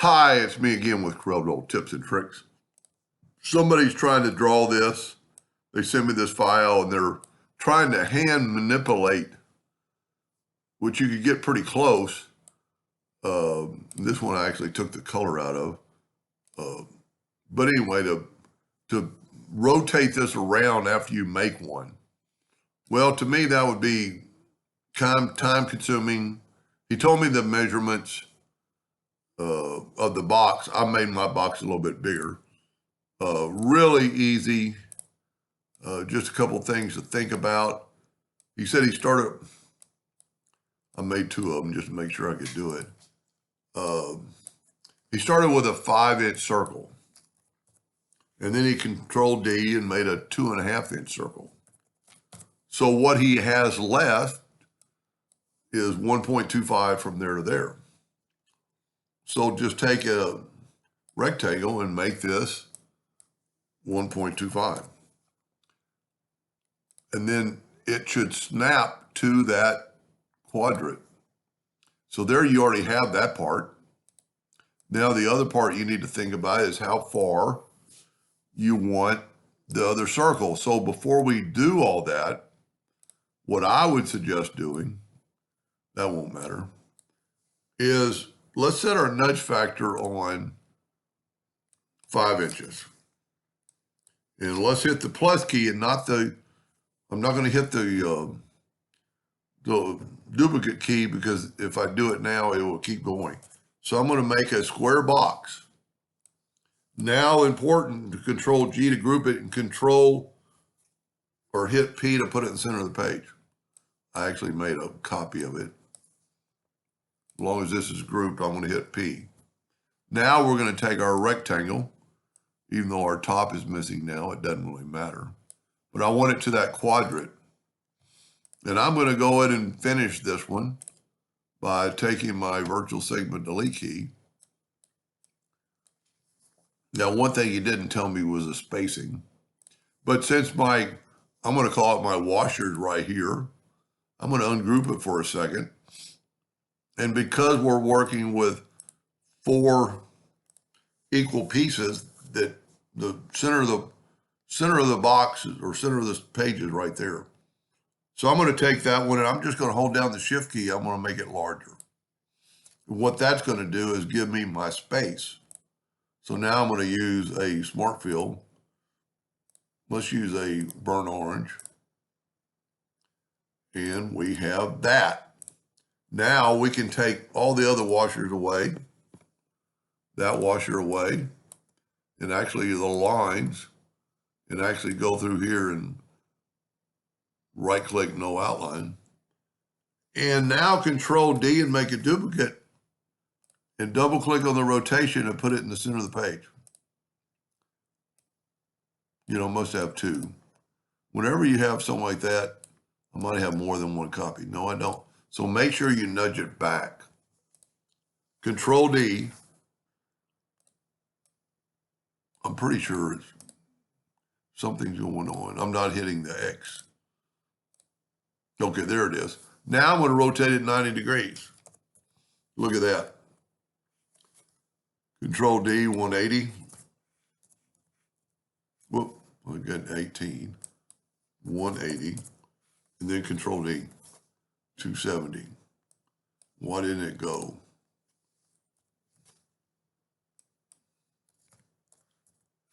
Hi, it's me again with Corel Tips and Tricks. Somebody's trying to draw this. They send me this file and they're trying to hand manipulate, which you could get pretty close. This one I actually took the color out of. But anyway, to rotate this around after you make one, well, to me, that would be time consuming. He told me the measurements of the box. I made my box a little bit bigger. Really easy. Just a couple things to think about. He said he started, I made two of them just to make sure I could do it. He started with a 5-inch circle. And then he controlled D and made a 2.5-inch circle. So what he has left is 1.25 from there to there. So just take a rectangle and make this 1.25. And then it should snap to that quadrant. So there you already have that part. Now the other part you need to think about is how far you want the other circle. So before we do all that, what I would suggest doing, that won't matter, is let's set our nudge factor on 5 inches. And let's hit the plus key and not the, I'm not going to hit the duplicate key because if I do it now, it will keep going. So I'm going to make a square box. Now important to control G to group it and control or hit P to put it in the center of the page. I actually made a copy of it. As long as this is grouped, I'm going to hit P. Now we're going to take our rectangle, even though our top is missing now, it doesn't really matter. But I want it to that quadrant. And I'm going to go ahead and finish this one by taking my virtual segment delete key. Now, one thing he didn't tell me was the spacing. But since I'm going to call it my washers right here, I'm going to ungroup it for a second. And because we're working with 4 equal pieces, that the center of the box or center of this page is right there. So I'm going to take that one and I'm just going to hold down the shift key. I'm going to make it larger. What that's going to do is give me my space. So now I'm going to use a smart fill. Let's use a burnt orange. And we have that. Now we can take all the other washers away, that washer away, and actually the lines, and actually go through here and right-click no outline. And now Control D and make a duplicate and double-click on the rotation and put it in the center of the page. You know, must have 2. Whenever you have something like that, I might have more than one copy. No, I don't. So make sure you nudge it back. Control D. I'm pretty sure something's going on. I'm not hitting the X. Okay, there it is. Now I'm going to rotate it 90 degrees. Look at that. Control D, 180. Whoop, I got 18. 180. And then Control D, 270. Why didn't it go?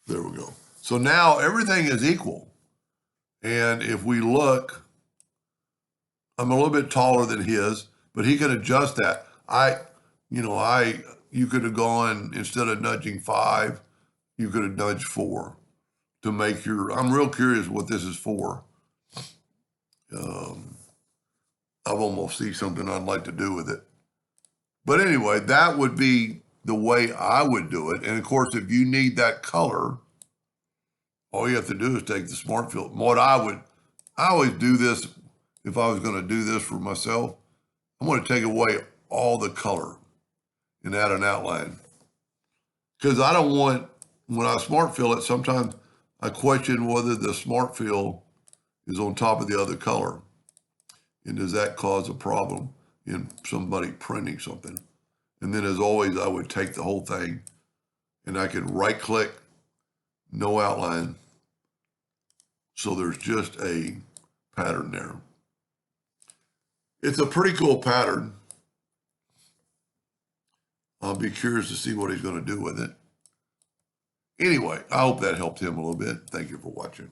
There we go. So now everything is equal. And if we look, I'm a little bit taller than his, but he can adjust that. You could have gone, instead of nudging 5, you could have nudged 4 to make I'm real curious what this is for. I've almost seen something I'd like to do with it. But anyway, that would be the way I would do it. And of course, if you need that color, all you have to do is take the smart fill. I always do this. If I was going to do this for myself, I'm going to take away all the color and add an outline. Because I don't want, when I smart fill it, sometimes I question whether the smart fill is on top of the other color. And does that cause a problem in somebody printing something? And then as always, I would take the whole thing and I could right click, no outline. So there's just a pattern there. It's a pretty cool pattern. I'll be curious to see what he's going to do with it. Anyway, I hope that helped him a little bit. Thank you for watching.